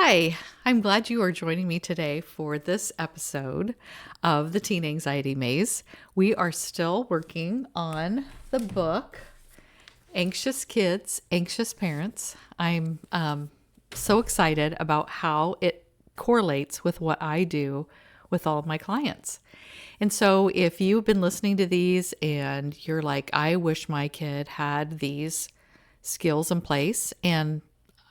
Hi, I'm glad you are joining me today for this episode of the Teen Anxiety Maze. We are still working on the book, Anxious Kids, Anxious Parents. I'm so excited about how it correlates with what I do with all of my clients. And so if you've been listening to these and you're like, I wish my kid had these skills in place, and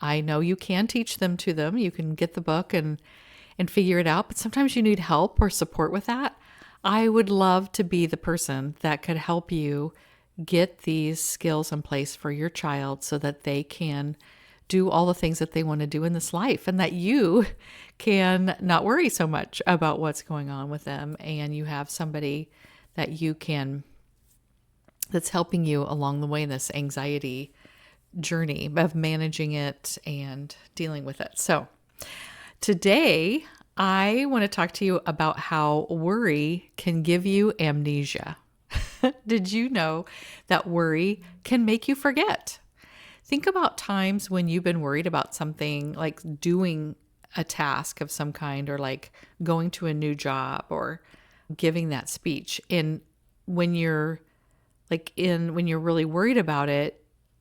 I know you can teach them to them. You can get the book and figure it out, but sometimes you need help or support with that. I would love to be the person that could help you get these skills in place for your child so that they can do all the things that they want to do in this life, and that you can not worry so much about what's going on with them, and you have somebody that you can, that's helping you along the way in this anxiety journey of managing it and dealing with it. So today I want to talk to you about how worry can give you amnesia. Did you know that worry can make you forget? Think about times when you've been worried about something, like doing a task of some kind, or like going to a new job or giving that speech. And when you're when you're really worried about it,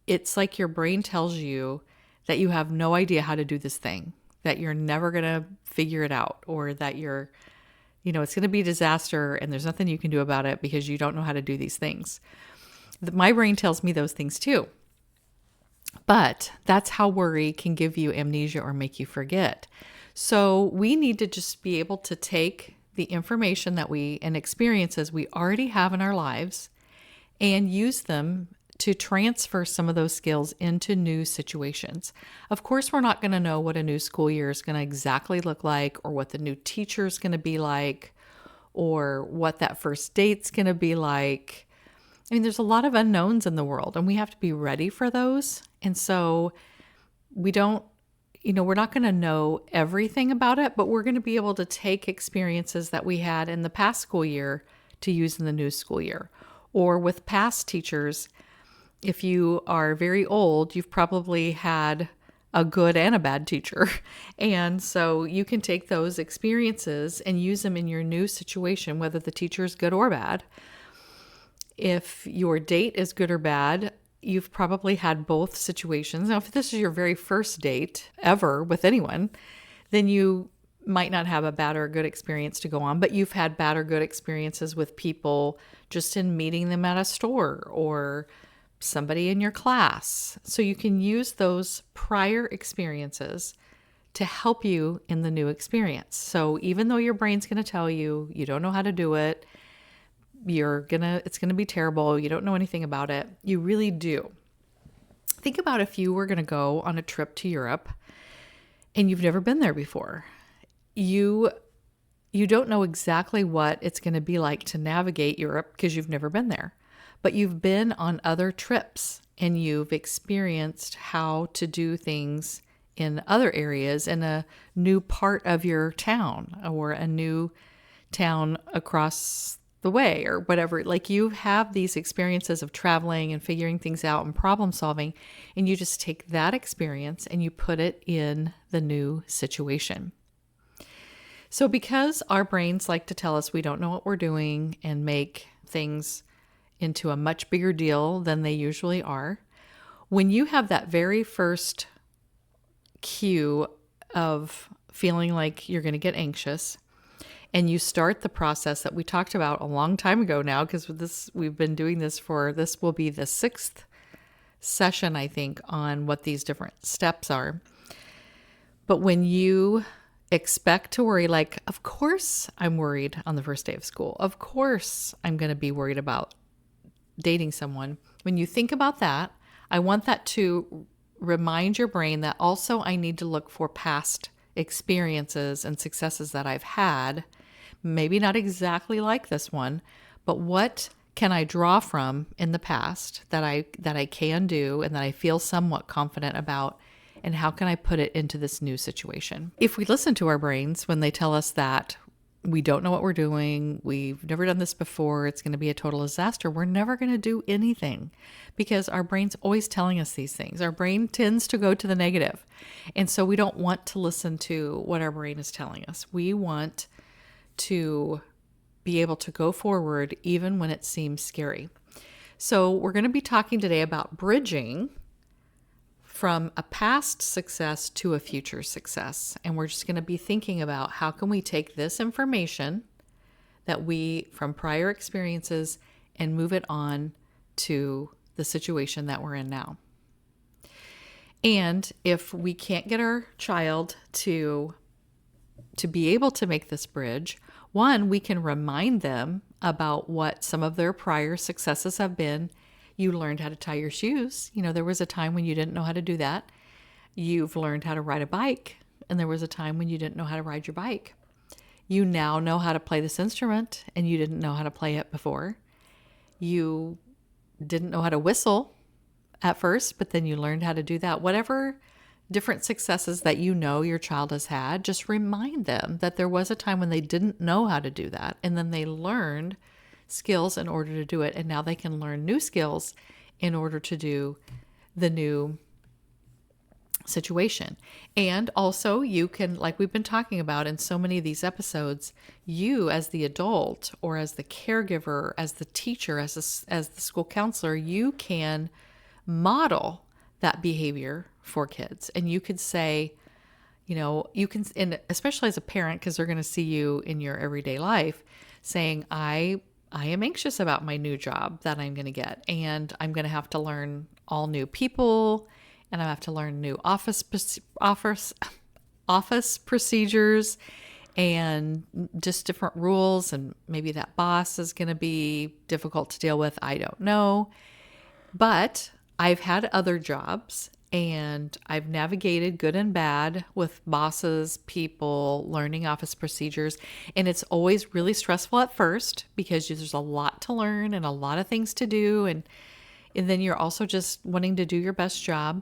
it's like your brain tells you that you have no idea how to do this thing, that you're never going to figure it out, or that it's going to be a disaster and there's nothing you can do about it because you don't know how to do these things. My brain tells me those things too. But that's how worry can give you amnesia or make you forget. So we need to just be able to take the information and experiences we already have in our lives and use them to transfer some of those skills into new situations. Of course, we're not going to know what a new school year is going to exactly look like, or what the new teacher is going to be like, or what that first date's going to be like. I mean, there's a lot of unknowns in the world, and we have to be ready for those. And so we're not going to know everything about it, but we're going to be able to take experiences that we had in the past school year to use in the new school year. Or with past teachers, if you are very old, you've probably had a good and a bad teacher. And so you can take those experiences and use them in your new situation, whether the teacher is good or bad. If your date is good or bad, you've probably had both situations. Now, if this is your very first date ever with anyone, then you might not have a bad or good experience to go on, but you've had bad or good experiences with people just in meeting them at a store or somebody in your class. So you can use those prior experiences to help you in the new experience. So even though your brain's going to tell you you don't know how to do it, it's going to be terrible, you don't know anything about it, you really do. Think about if you were going to go on a trip to Europe and you've never been there before. You don't know exactly what it's going to be like to navigate Europe because you've never been there. But you've been on other trips and you've experienced how to do things in other areas in a new part of your town, or a new town across the way, or whatever. Like, you have these experiences of traveling and figuring things out and problem solving, and you just take that experience and you put it in the new situation. So because our brains like to tell us we don't know what we're doing and make things into a much bigger deal than they usually are, when you have that very first cue of feeling like you're going to get anxious, and you start the process that we talked about a long time ago now, because we've been doing this will be the 6th session, I think, on what these different steps are. But when you expect to worry, like, of course I'm worried on the first day of school, of course I'm going to be worried about dating someone. When you think about that, I want that to remind your brain that also I need to look for past experiences and successes that I've had, maybe not exactly like this one, but what can I draw from in the past that I can do and that I feel somewhat confident about, and how can I put it into this new situation? If we listen to our brains when they tell us that we don't know what we're doing. We've never done this before. It's going to be a total disaster. We're never going to do anything because our brain's always telling us these things. Our brain tends to go to the negative. And so we don't want to listen to what our brain is telling us. We want to be able to go forward even when it seems scary. So we're going to be talking today about bridging from a past success to a future success. And we're just going to be thinking about how can we take this information that we from prior experiences and move it on to the situation that we're in now. And if we can't get our child to be able to make this bridge, one, we can remind them about what some of their prior successes have been. You learned how to tie your shoes. There was a time when you didn't know how to do that. You've learned how to ride a bike, and there was a time when you didn't know how to ride your bike. You now know how to play this instrument, and you didn't know how to play it before. You didn't know how to whistle at first, but then you learned how to do that. Whatever different successes that your child has had, just remind them that there was a time when they didn't know how to do that, and then they learned skills in order to do it, and now they can learn new skills in order to do the new situation. And also you can, like we've been talking about in so many of these episodes, you as the adult or as the caregiver, as the teacher, as the school counselor, you can model that behavior for kids. And you could say, you can, and especially as a parent, because they're going to see you in your everyday life, saying, I am anxious about my new job that I'm going to get, and I'm going to have to learn all new people, and I have to learn new office procedures and just different rules, and maybe that boss is going to be difficult to deal with. I don't know. But I've had other jobs, and I've navigated good and bad with bosses, people, learning office procedures. And it's always really stressful at first because there's a lot to learn and a lot of things to do. And then you're also just wanting to do your best job.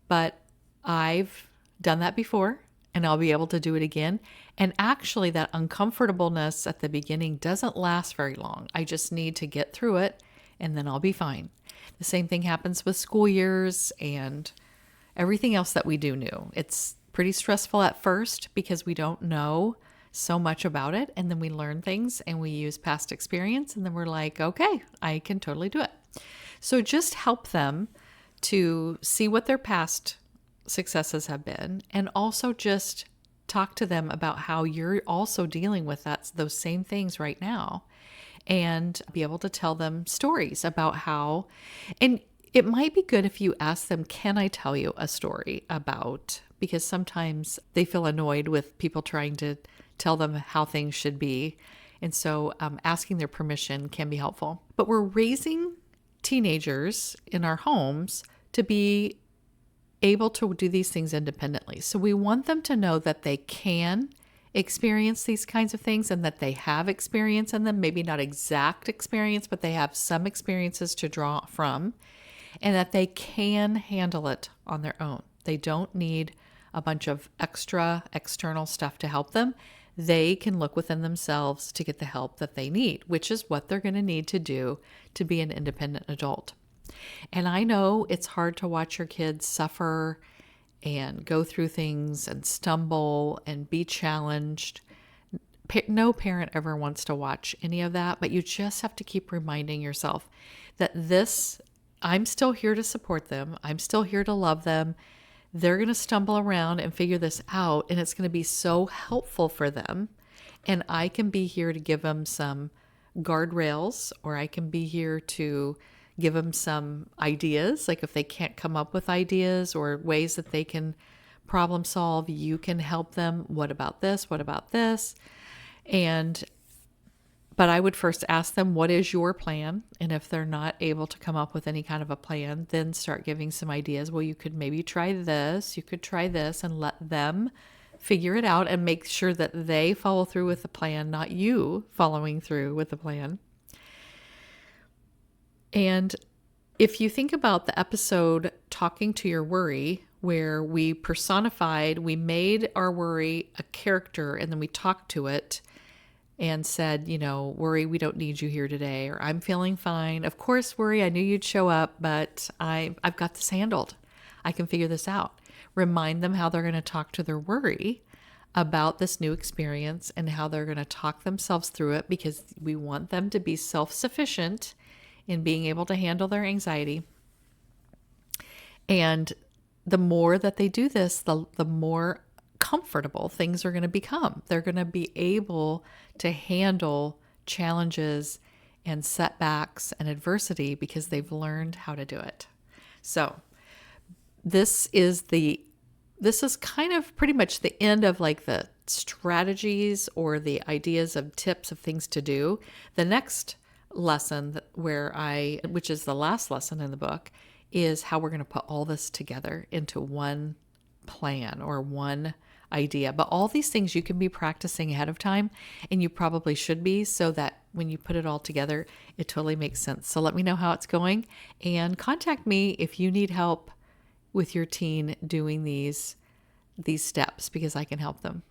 But I've done that before, and I'll be able to do it again. And actually, that uncomfortableness at the beginning doesn't last very long. I just need to get through it, and then I'll be fine. The same thing happens with school years and everything else that we do new. It's pretty stressful at first because we don't know so much about it. And then we learn things and we use past experience. And then we're like, okay, I can totally do it. So just help them to see what their past successes have been. And also just talk to them about how you're also dealing with those same things right now. And be able to tell them stories about how, and it might be good if you ask them, can I tell you a story about, because sometimes they feel annoyed with people trying to tell them how things should be. And so asking their permission can be helpful. But we're raising teenagers in our homes to be able to do these things independently. So we want them to know that they can experience these kinds of things and that they have experience in them, maybe not exact experience, but they have some experiences to draw from, and that they can handle it on their own. They don't need a bunch of extra external stuff to help them. They can look within themselves to get the help that they need, which is what they're going to need to do to be an independent adult. And I know it's hard to watch your kids suffer and go through things and stumble and be challenged. No parent ever wants to watch any of that, but you just have to keep reminding yourself that I'm still here to support them. I'm still here to love them. They're going to stumble around and figure this out, and it's going to be so helpful for them. And I can be here to give them some guardrails, or I can be here to give them some ideas. Like if they can't come up with ideas or ways that they can problem solve, you can help them. What about this? What about this? But I would first ask them, what is your plan? And if they're not able to come up with any kind of a plan, then start giving some ideas. Well, you could maybe try this, you could try this, and let them figure it out and make sure that they follow through with the plan, not you following through with the plan. And if you think about the episode Talking to Your Worry, where we made our worry a character and then we talked to it, and said, Worry, we don't need you here today, or I'm feeling fine. Of course, Worry, I knew you'd show up, but I've got this handled. I can figure this out. Remind them how they're going to talk to their worry about this new experience and how they're going to talk themselves through it, because we want them to be self-sufficient in being able to handle their anxiety. And the more that they do this, the more comfortable things are going to become. They're going to be able to handle challenges and setbacks and adversity because they've learned how to do it. So this is kind of pretty much the end of like the strategies or the ideas of tips of things to do. The next lesson which is the last lesson in the book, is how we're going to put all this together into one plan or one idea. But all these things you can be practicing ahead of time, and you probably should be, so that when you put it all together, it totally makes sense. So let me know how it's going, and contact me if you need help with your teen doing these steps, because I can help them.